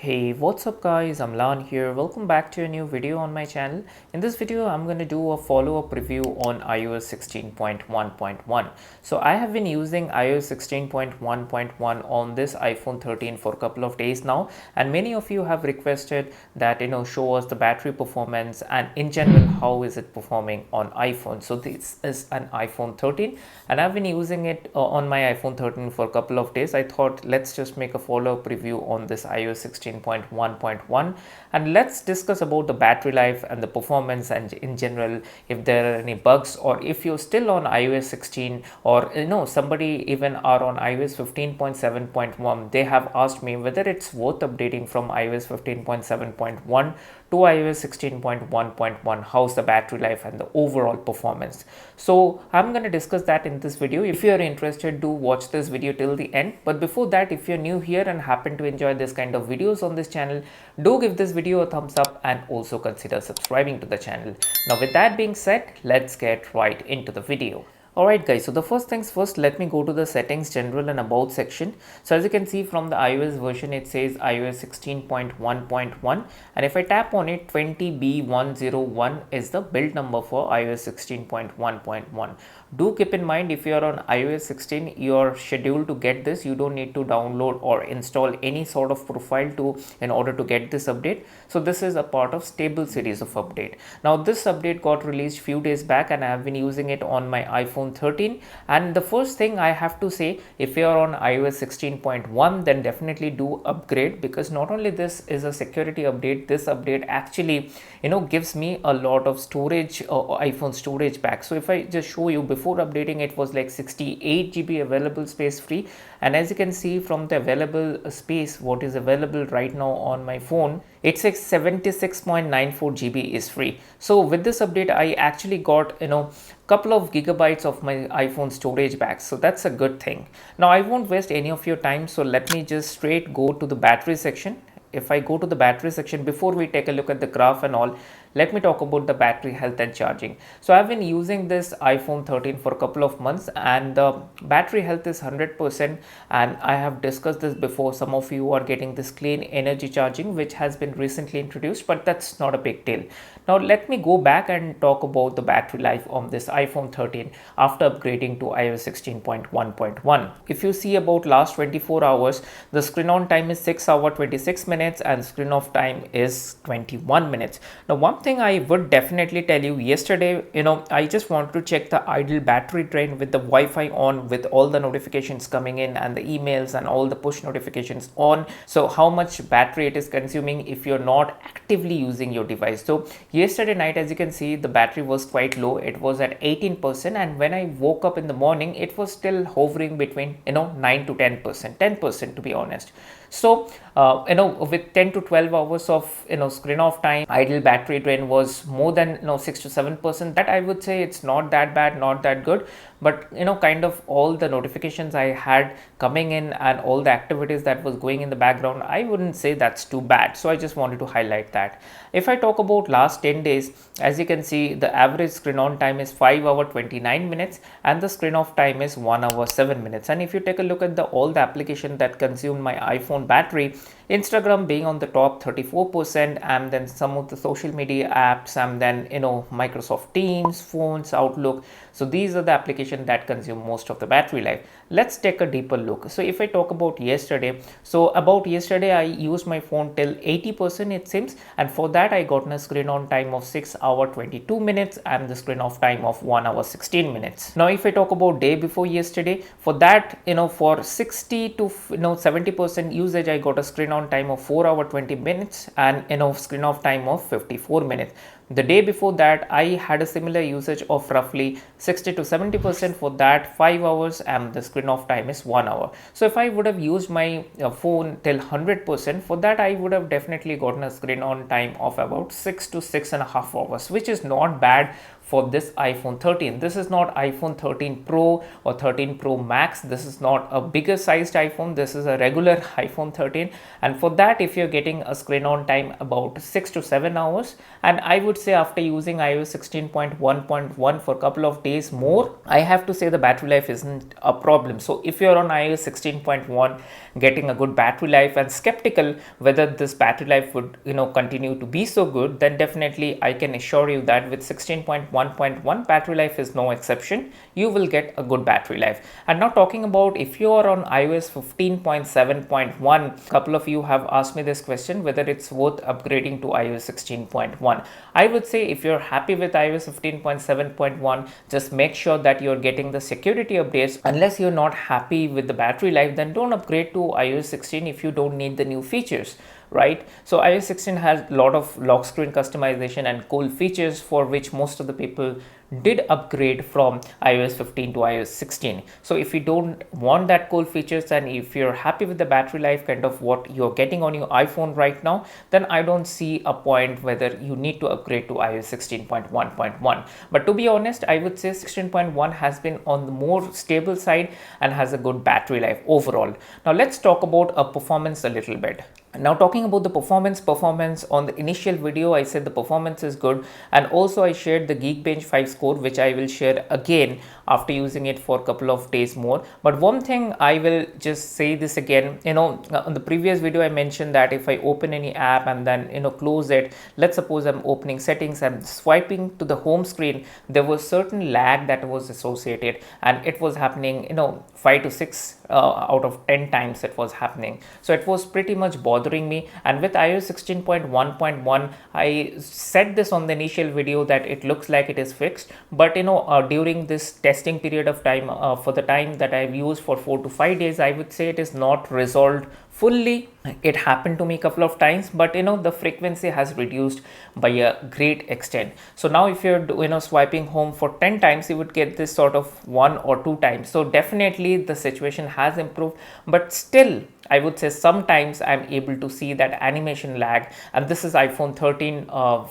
Hey, what's up guys, I'm Lan here. Welcome back to a new video on my channel. In this video, I'm going to do a follow-up review on iOS 16.1.1. So I have been using iOS 16.1.1 on this iPhone 13 for a couple of days now, and many of you have requested that show us the battery performance and in general how is it performing on iPhone. So this is an iPhone 13 and I've been using it on my iPhone 13 for a couple of days. I thought let's just make a follow-up review on this iOS 16.1.1 and let's discuss about the battery life and the performance and in general if there are any bugs, or if you're still on iOS 16 or somebody even are on iOS 15.7.1. they have asked me whether it's worth updating from iOS 15.7.1 to iOS 16.1.1. how's the battery life and the overall performance. So I'm going to discuss that in this video. If you are interested, do watch this video till the end. But before that, if you're new here and happen to enjoy this kind of videos on this channel, do give this video a thumbs up and also consider subscribing to the channel. Now with that being said, let's get right into the video. Alright guys, so the first things first, let me go to the settings, general and about section. So as you can see from the iOS version, it says iOS 16.1.1, and if I tap on it, 20B101 is the build number for iOS 16.1.1. Do keep in mind, if you are on iOS 16, you are scheduled to get this. You don't need to download or install any sort of profile in order to get this update. So this is a part of stable series of update. Now this update got released few days back and I have been using it on my iPhone 13, and the first thing I have to say, if you are on iOS 16.1, then definitely do upgrade, because not only this is a security update, this update actually gives me a lot of storage, iPhone storage back. So if I just show you, before updating it was like 68 GB available space free, and as you can see from the available space what is available right now on my phone, it's like 76.94 GB is free. So with this update I actually got couple of gigabytes of my iPhone storage back, so that's a good thing. Now I won't waste any of your time, so let me just straight go to the battery section. If I go to the battery section, before we take a look at the graph and all, let me talk about the battery health and charging. So I've been using this iPhone 13 for a couple of months and the battery health is 100%, and I have discussed this before. Some of you are getting this clean energy charging which has been recently introduced, but that's not a big deal. Now let me go back and talk about the battery life on this iPhone 13 after upgrading to iOS 16.1.1. If you see about last 24 hours, the screen on time is 6 hours 26 minutes and screen off time is 21 minutes. Now one thing I would definitely tell you, yesterday I just wanted to check the idle battery drain with the Wi-Fi on, with all the notifications coming in and the emails and all the push notifications on. So how much battery it is consuming if you're not actively using your device. So yesterday night, as you can see, the battery was quite low. It was at 18%, and when I woke up in the morning it was still hovering between 9 to 10% to be honest. So with 10 to 12 hours of screen off time, idle battery drain was more than 6 to 7%. That I would say it's not that bad, not that good, but kind of all the notifications I had coming in and all the activities that was going in the background, I wouldn't say that's too bad. So I just wanted to highlight that. If I talk about last 10 days, as you can see, the average screen on time is 5 hours 29 minutes and the screen off time is 1 hour 7 minutes. And if you take a look at all the application that consumed my iPhone battery, Instagram being on the top 34%, and then some of the social media apps, and then Microsoft Teams, phones, Outlook. So these are the applications that consume most of the battery life. Let's take a deeper look. So if I talk about yesterday, I used my phone till 80% it seems, and for that I got a screen on time of 6 hours 22 minutes and the screen off time of 1 hour 16 minutes. Now if I talk about day before yesterday, for that for 60 to 70% usage, I got a screen on time of 4 hours 20 minutes and screen off time of 54 minutes. The day before that I had a similar usage of roughly 60 to 70%, for that 5 hours and the screen off time is 1 hour. So if I would have used my phone till 100%, for that I would have definitely gotten a screen on time of about 6 to 6.5 hours, which is not bad for this iPhone 13. This is not iPhone 13 Pro or 13 Pro Max. This is not a bigger sized iPhone. This is a regular iPhone 13, and for that, if you're getting a screen on time about 6 to 7 hours, and I would say after using iOS 16.1.1 for a couple of days more, I have to say the battery life isn't a problem. So if you're on iOS 16.1 getting a good battery life and skeptical whether this battery life would continue to be so good, then definitely I can assure you that with 16.1.1 battery life is no exception. You will get a good battery life. And now talking about if you are on iOS 15.7.1, couple of you have asked me this question whether it's worth upgrading to iOS 16.1. I would say if you're happy with iOS 15.7.1, just make sure that you're getting the security updates. Unless you're not happy with the battery life, then don't upgrade to iOS 16 if you don't need the new features, right? So iOS 16 has a lot of lock screen customization and cool features for which most of the people did upgrade from iOS 15 to iOS 16. So if you don't want that cool features and if you're happy with the battery life kind of what you're getting on your iPhone right now, then I don't see a point whether you need to upgrade to iOS 16.1.1. But to be honest, I would say 16.1 has been on the more stable side and has a good battery life overall. Now let's talk about performance a little bit. Now talking about the performance on the initial video, I said the performance is good, and also I shared the Geekbench 5 score, which I will share again after using it for a couple of days more. But one thing I will just say this again, on the previous video I mentioned that if I open any app and then close it, let's suppose I'm opening settings and swiping to the home screen, there was certain lag that was associated, and it was happening 5 to 6 out of 10 times it was happening. So it was pretty much bothering me, and with iOS 16.1.1 I said this on the initial video that it looks like it is fixed, but during this testing period of time, for the time that I've used for 4 to 5 days, I would say it is not resolved fully. It happened to me a couple of times, but the frequency has reduced by a great extent. So now if you're swiping home for 10 times, you would get this sort of 1 or 2 times. So definitely the situation has improved, but still I would say sometimes I'm able to see that animation lag, and this is iPhone 13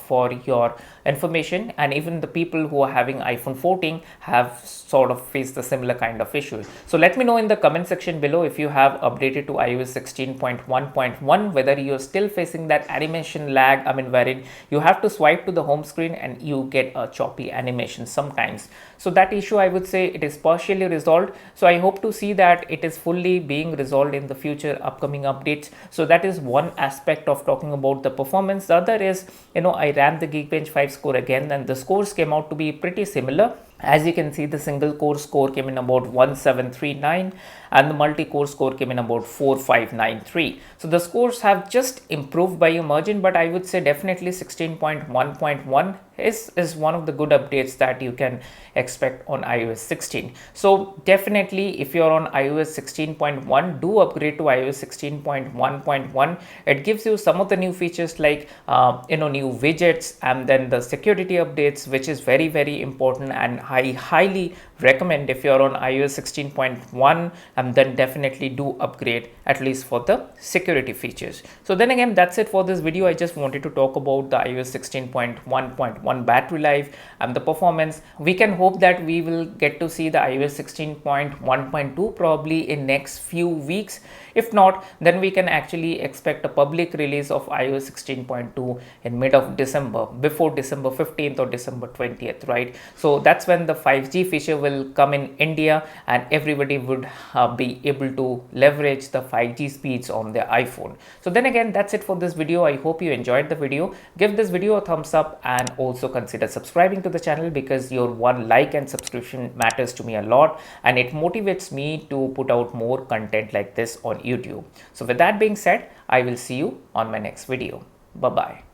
for your information, and even the people who are having iPhone 14 have sort of faced a similar kind of issue. So let me know in the comment section below if you have updated to iOS 16.1.1 whether you're still facing that animation lag, wherein you have to swipe to the home screen and you get a choppy animation sometimes. So that issue, I would say it is partially resolved. So I hope to see that it is fully being resolved in the future upcoming updates. So that is one aspect of talking about the performance. The other is, I ran the Geekbench 5 score again, and the scores came out to be pretty similar. As you can see, the single core score came in about 1739 and the multi-core score came in about 4593. So the scores have just improved by a margin, but I would say definitely 16.1.1 is one of the good updates that you can expect on iOS 16. So definitely if you're on iOS 16.1, do upgrade to iOS 16.1.1. It gives you some of the new features like new widgets, and then the security updates, which is very, very important, and I highly recommend if you're on iOS 16.1, and then definitely do upgrade at least for the security features. So then again, that's it for this video. I just wanted to talk about the iOS 16.1.1 battery life and the performance. We can hope that we will get to see the iOS 16.1.2 probably in next few weeks. If not, then we can actually expect a public release of iOS 16.2 in mid of December, before December 15th or December 20th, right? So that's when the 5G feature will come in India, and everybody would be able to leverage the 5G speeds on their iPhone. So then again, that's it for this video. I hope you enjoyed the video. Give this video a thumbs up and also consider subscribing to the channel, because your one like and subscription matters to me a lot, and it motivates me to put out more content like this on YouTube. So with that being said, I will see you on my next video. Bye bye.